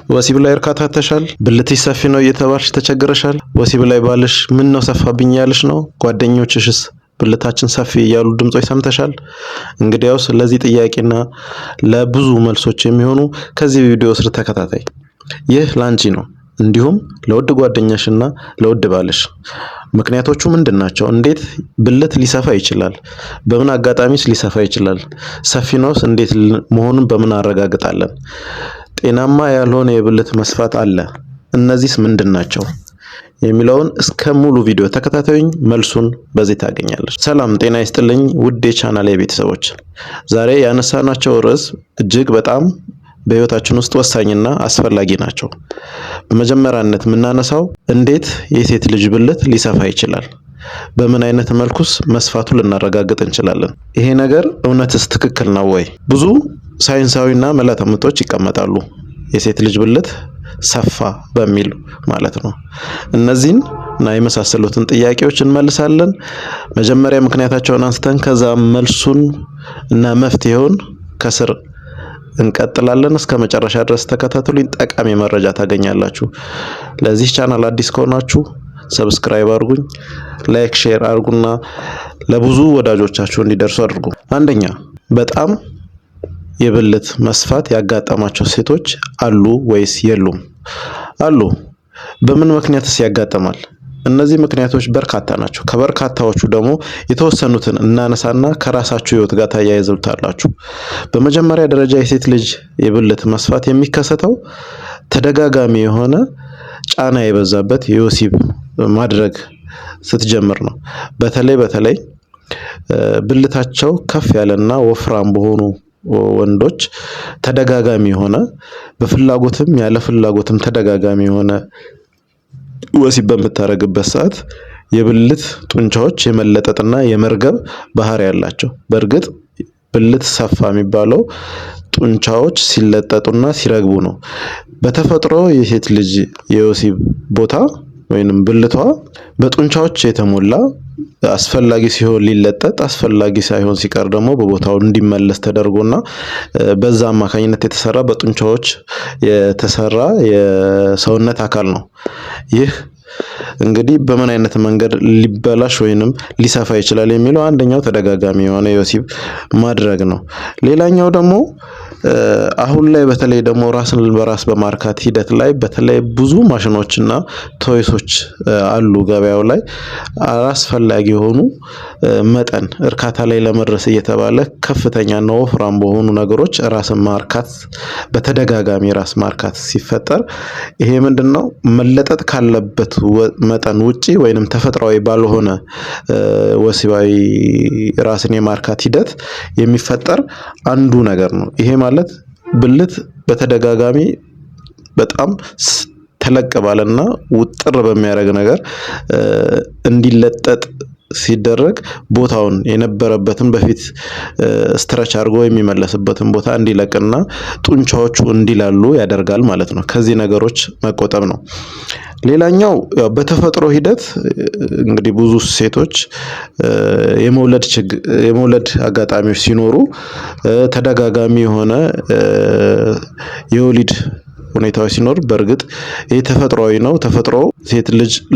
ወሲብ ላይ እርካታ ተሻል? ብልትሽ ሰፊ ነው እየተባልሽ ተቸግረሻል? ወሲብ ላይ ባልሽ ምን ነው ሰፋብኝ ያለሽ ነው? ጓደኞችሽስ ብልታችን ሰፊ እያሉ ድምጾች ሰምተሻል? እንግዲያውስ ለዚህ ጥያቄና ለብዙ መልሶች የሚሆኑ ከዚህ ቪዲዮ ስር ተከታታይ። ይህ ላንቺ ነው፣ እንዲሁም ለውድ ጓደኛሽና ለውድ ባልሽ። ምክንያቶቹ ምንድናቸው? እንዴት ብልት ሊሰፋ ይችላል? በምን አጋጣሚስ ሊሰፋ ይችላል? ሰፊ ነውስ እንዴት መሆኑን በምን አረጋግጣለን? ጤናማ ያልሆነ የብልት መስፋት አለ፣ እነዚህስ ምንድናቸው? የሚለውን እስከ ሙሉ ቪዲዮ ተከታተሉኝ፣ መልሱን በዚህ ታገኛለሽ። ሰላም ጤና ይስጥልኝ ውድ የቻናሌ ቤተሰቦች፣ ዛሬ ያነሳናቸው ርዕስ እጅግ በጣም በህይወታችን ውስጥ ወሳኝና አስፈላጊ ናቸው። በመጀመሪያነት የምናነሳው እንዴት የሴት ልጅ ብልት ሊሰፋ ይችላል? በምን አይነት መልኩስ መስፋቱ ልናረጋግጥ እንችላለን? ይሄ ነገር እውነትስ ትክክል ነው ወይ? ብዙ ሳይንሳዊና መላምቶች ይቀመጣሉ የሴት ልጅ ብልት ሰፋ በሚል ማለት ነው። እነዚህን እና የመሳሰሉትን ጥያቄዎች እንመልሳለን። መጀመሪያ ምክንያታቸውን አንስተን ከዛ መልሱን እና መፍትሄውን ከስር እንቀጥላለን። እስከ መጨረሻ ድረስ ተከታተሉኝ፣ ጠቃሚ መረጃ ታገኛላችሁ። ለዚህ ቻናል አዲስ ከሆናችሁ ሰብስክራይብ አድርጉኝ፣ ላይክ ሼር አድርጉና ለብዙ ወዳጆቻችሁ እንዲደርሱ አድርጉ። አንደኛ፣ በጣም የብልት መስፋት ያጋጠማቸው ሴቶች አሉ ወይስ የሉም? አሉ። በምን ምክንያትስ ያጋጠማል? እነዚህ ምክንያቶች በርካታ ናቸው። ከበርካታዎቹ ደግሞ የተወሰኑትን እናነሳና ከራሳችሁ ህይወት ጋር ታያይዙታላችሁ። በመጀመሪያ ደረጃ የሴት ልጅ የብልት መስፋት የሚከሰተው ተደጋጋሚ የሆነ ጫና የበዛበት የወሲብ ማድረግ ስትጀምር ነው። በተለይ ብልታቸው ከፍ ያለና ወፍራም በሆኑ ወንዶች ተደጋጋሚ የሆነ በፍላጎትም ያለ ፍላጎትም ተደጋጋሚ የሆነ ወሲብ በምታረግበት ሰዓት የብልት ጡንቻዎች የመለጠጥና የመርገብ ባህሪ ያላቸው። በእርግጥ ብልት ሰፋ የሚባለው ጡንቻዎች ሲለጠጡና ሲረግቡ ነው። በተፈጥሮ የሴት ልጅ የወሲብ ቦታ ወይንም ብልቷ በጡንቻዎች የተሞላ አስፈላጊ ሲሆን ሊለጠጥ፣ አስፈላጊ ሳይሆን ሲቀር ደግሞ በቦታው እንዲመለስ ተደርጎና በዛ አማካኝነት የተሰራ በጡንቻዎች የተሰራ የሰውነት አካል ነው። ይህ እንግዲህ በምን አይነት መንገድ ሊበላሽ ወይንም ሊሰፋ ይችላል የሚለው አንደኛው ተደጋጋሚ የሆነ የወሲብ ማድረግ ነው። ሌላኛው ደግሞ አሁን ላይ በተለይ ደግሞ ራስን በራስ በማርካት ሂደት ላይ በተለይ ብዙ ማሽኖችና ቶይሶች አሉ ገበያው ላይ አላስፈላጊ የሆኑ መጠን እርካታ ላይ ለመድረስ እየተባለ ከፍተኛና ወፍራም በሆኑ ነገሮች ራስን ማርካት፣ በተደጋጋሚ ራስ ማርካት ሲፈጠር ይሄ ምንድነው መለጠጥ ካለበት መጠን ውጪ ወይንም ተፈጥሯዊ ባልሆነ ወሲባዊ ራስን የማርካት ሂደት የሚፈጠር አንዱ ነገር ነው። ይሄ ማለት ብልት በተደጋጋሚ በጣም ተለቅ ባለና ውጥር በሚያደርግ ነገር እንዲለጠጥ ሲደረግ ቦታውን የነበረበትን በፊት ስትረች አድርጎ የሚመለስበትን ቦታ እንዲለቅና ጡንቻዎቹ እንዲላሉ ያደርጋል ማለት ነው። ከዚህ ነገሮች መቆጠብ ነው። ሌላኛው በተፈጥሮ ሂደት እንግዲህ ብዙ ሴቶች የመውለድ አጋጣሚዎች ሲኖሩ ተደጋጋሚ የሆነ የወሊድ ሁኔታዎች ሲኖር በእርግጥ ይሄ ተፈጥሯዊ ነው። ተፈጥሮ ሴት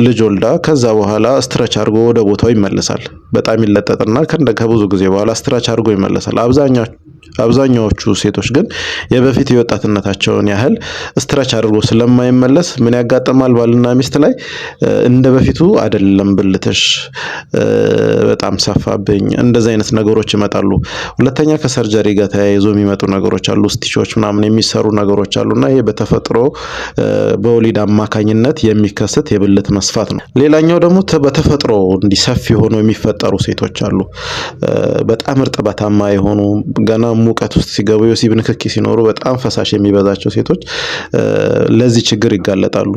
ልጅ ወልዳ ከዛ በኋላ ስትረች አድርጎ ወደ ቦታው ይመለሳል። በጣም ይለጠጥና ከብዙ ጊዜ በኋላ ስትረች አድርጎ ይመለሳል። አብዛኛዎቹ ሴቶች ግን የበፊት የወጣትነታቸውን ያህል ስትረች አድርጎ ስለማይመለስ ምን ያጋጥማል? ባልና ሚስት ላይ እንደ በፊቱ አይደለም፣ ብልትሽ በጣም ሰፋብኝ፣ እንደዚህ አይነት ነገሮች ይመጣሉ። ሁለተኛ ከሰርጀሪ ጋር ተያይዞ የሚመጡ ነገሮች አሉ። ስቲቾች ምናምን የሚሰሩ ነገሮች አሉና ይሄ በተፈጥሮ በወሊድ አማካኝነት የሚከሰት የብልት መስፋት ነው። ሌላኛው ደግሞ በተፈጥሮ እንዲሰፊ ሆኖ የሚፈጠሩ ሴቶች አሉ። በጣም እርጥበታማ የሆኑ ገና ሙቀት ውስጥ ሲገቡ የወሲብ ንክኪ ሲኖሩ በጣም ፈሳሽ የሚበዛቸው ሴቶች ለዚህ ችግር ይጋለጣሉ።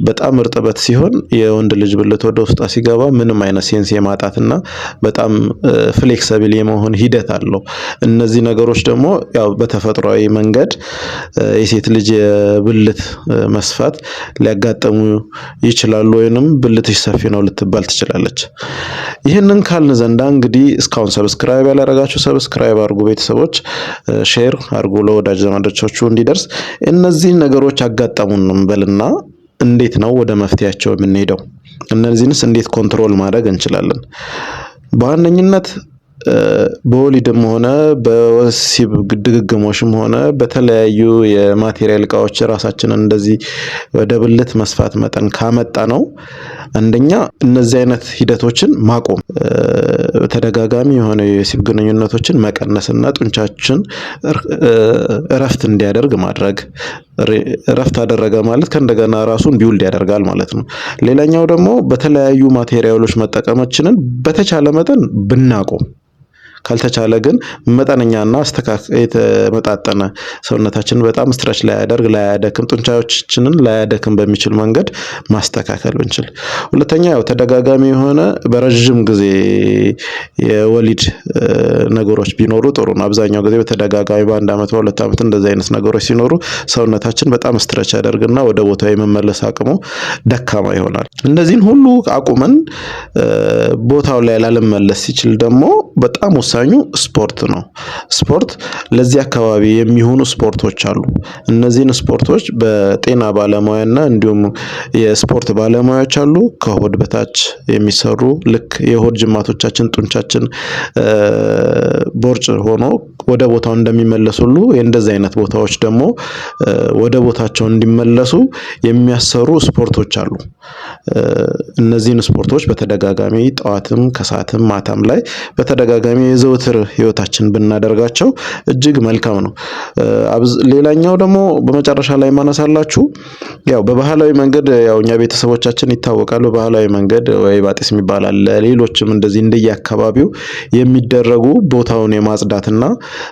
በጣም እርጥበት ሲሆን የወንድ ልጅ ብልት ወደ ውስጥ ሲገባ ምንም አይነት ሴንስ የማጣትና በጣም ፍሌክሲብል የመሆን ሂደት አለው። እነዚህ ነገሮች ደግሞ ያው በተፈጥሯዊ መንገድ የሴት ልጅ የብልት መስፋት ሊያጋጥሙ ይችላሉ፣ ወይንም ብልትሽ ሰፊ ነው ልትባል ትችላለች። ይህንን ካልን ዘንዳ እንግዲህ እስካሁን ሰብስክራይብ ያላደረጋችሁ ሰብስክራይብ አድርጉ ቤተሰቦች። ሼር አድርጉ ለወዳጅ ዘመዶቻችሁ እንዲደርስ። እነዚህ ነገሮች አጋጠሙን እንበልና እንዴት ነው ወደ መፍትያቸው የምንሄደው? እነዚህንስ እንዴት ኮንትሮል ማድረግ እንችላለን? በዋነኝነት በወሊድም ሆነ በወሲብ ድግግሞሽም ሆነ በተለያዩ የማቴሪያል እቃዎች ራሳችንን እንደዚህ ወደ ብልት መስፋት መጠን ካመጣ ነው አንደኛ እነዚህ አይነት ሂደቶችን ማቆም፣ ተደጋጋሚ የሆነ የወሲብ ግንኙነቶችን መቀነስና ጡንቻችን እረፍት እንዲያደርግ ማድረግ። እረፍት አደረገ ማለት ከእንደገና ራሱን ቢውልድ ያደርጋል ማለት ነው። ሌላኛው ደግሞ በተለያዩ ማቴሪያሎች መጠቀማችንን በተቻለ መጠን ብናቆም፣ ካልተቻለ ግን መጠነኛና የተመጣጠነ ሰውነታችንን በጣም ስትረች ላያደክም ጡንቻዎቻችንን ላያደክም በሚችል መንገድ ማስተካከል ብንችል። ሁለተኛ ያው ተደጋጋሚ የሆነ በረጅም ጊዜ የወሊድ ነገሮች ቢኖሩ ጥሩ ነው። አብዛኛው ጊዜ በተደጋጋሚ በአንድ ዓመት በሁለት ዓመት እንደዚህ አይነት ነገሮች ሲኖሩ ሰውነታችን በጣም ስትረች ያደርግና ወደ ቦታው የመመለስ አቅሙ ደካማ ይሆናል። እነዚህን ሁሉ አቁመን ቦታው ላይ ላለመመለስ ሲችል ደግሞ በጣም ወሳኙ ስፖርት ነው። ስፖርት ለዚህ አካባቢ የሚሆኑ ስፖርቶች አሉ። እነዚህን ስፖርቶች በጤና ባለሙያና እንዲሁም የስፖርት ባለሙያዎች አሉ። ከሆድ በታች የሚሰሩ ልክ የሆድ ጅማቶቻችን ጡንቻችን ቦርጭ ሆኖ ወደ ቦታው እንደሚመለሱ ሁሉ እንደዚህ አይነት ቦታዎች ደግሞ ወደ ቦታቸው እንዲመለሱ የሚያሰሩ ስፖርቶች አሉ። እነዚህን ስፖርቶች በተደጋጋሚ ጠዋትም ከሰዓትም ማታም ላይ በተደጋጋሚ የዘውትር ህይወታችን ብናደርጋቸው እጅግ መልካም ነው። ሌላኛው ደግሞ በመጨረሻ ላይ ማነሳላችሁ ያው በባህላዊ መንገድ ያው እኛ ቤተሰቦቻችን ይታወቃሉ። በባህላዊ መንገድ ወይ ባጢስ የሚባል አለ። ሌሎችም እንደዚህ እንደየአካባቢው የሚደረጉ ቦታውን የማጽዳትና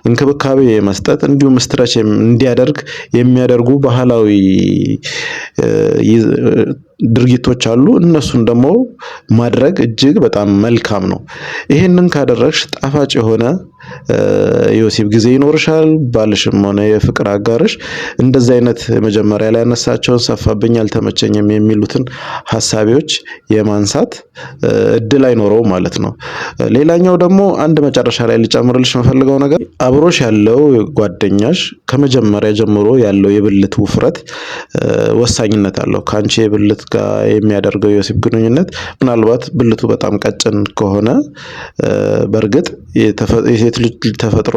እንክብካቤ የመስጠት እንዲሁም ስትረች እንዲያደርግ የሚያደርጉ ባህላዊ ድርጊቶች አሉ። እነሱን ደግሞ ማድረግ እጅግ በጣም መልካም ነው። ይሄንን ካደረግሽ ጣፋጭ የሆነ የወሲብ ጊዜ ይኖርሻል። ባልሽም ሆነ የፍቅር አጋርሽ እንደዚህ አይነት መጀመሪያ ላይ ያነሳቸውን ሰፋብኝ አልተመቸኝም የሚሉትን ሐሳቢዎች የማንሳት እድል አይኖረውም ማለት ነው። ሌላኛው ደግሞ አንድ መጨረሻ ላይ ልጨምርልሽ የምፈልገው ነገር አብሮሽ ያለው ጓደኛሽ ከመጀመሪያ ጀምሮ ያለው የብልት ውፍረት ወሳኝነት አለው። ካንቺ የብልት ጋር የሚያደርገው የወሲብ ግንኙነት ምናልባት ብልቱ በጣም ቀጭን ከሆነ በእርግጥ የሴት ልጅ ተፈጥሮ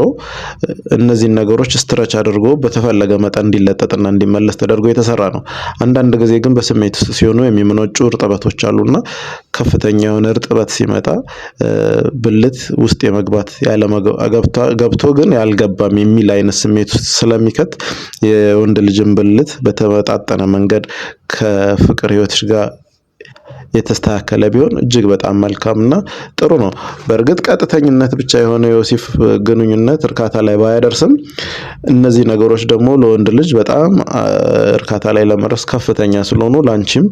እነዚህን ነገሮች ስትረች አድርጎ በተፈለገ መጠን እንዲለጠጥና እንዲመለስ ተደርጎ የተሰራ ነው። አንዳንድ ጊዜ ግን በስሜት ውስጥ ሲሆኑ የሚመነጩ እርጥበቶች አሉና ከፍተኛ የሆነ እርጥበት ሲመጣ ብልት ውስጥ የመግባት ገብቶ ግን ያልገባም የሚል አይነት ስሜት ውስጥ ስለሚከት የወንድ ልጅን ብልት በተመጣጠነ መንገድ ከፍቅር ህይወትሽ ጋር የተስተካከለ ቢሆን እጅግ በጣም መልካምና ጥሩ ነው። በእርግጥ ቀጥተኝነት ብቻ የሆነ የወሲብ ግንኙነት እርካታ ላይ ባያደርስም እነዚህ ነገሮች ደግሞ ለወንድ ልጅ በጣም እርካታ ላይ ለመድረስ ከፍተኛ ስለሆኑ ላንቺም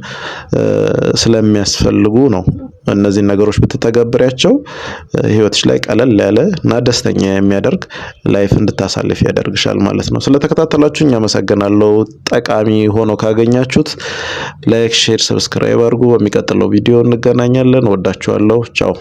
ስለሚያስፈልጉ ነው። እነዚህ ነገሮች ብትተገብሪያቸው ህይወትሽ ላይ ቀለል ያለ እና ደስተኛ የሚያደርግ ላይፍ እንድታሳልፍ ያደርግሻል ማለት ነው። ስለተከታተላችሁኝ አመሰግናለሁ። ጠቃሚ ሆኖ ካገኛችሁት ላይክ፣ ሼር፣ ሰብስክራይብ አድርጉ። በሚቀጥለው ቪዲዮ እንገናኛለን። ወዳችኋለሁ። ቻው።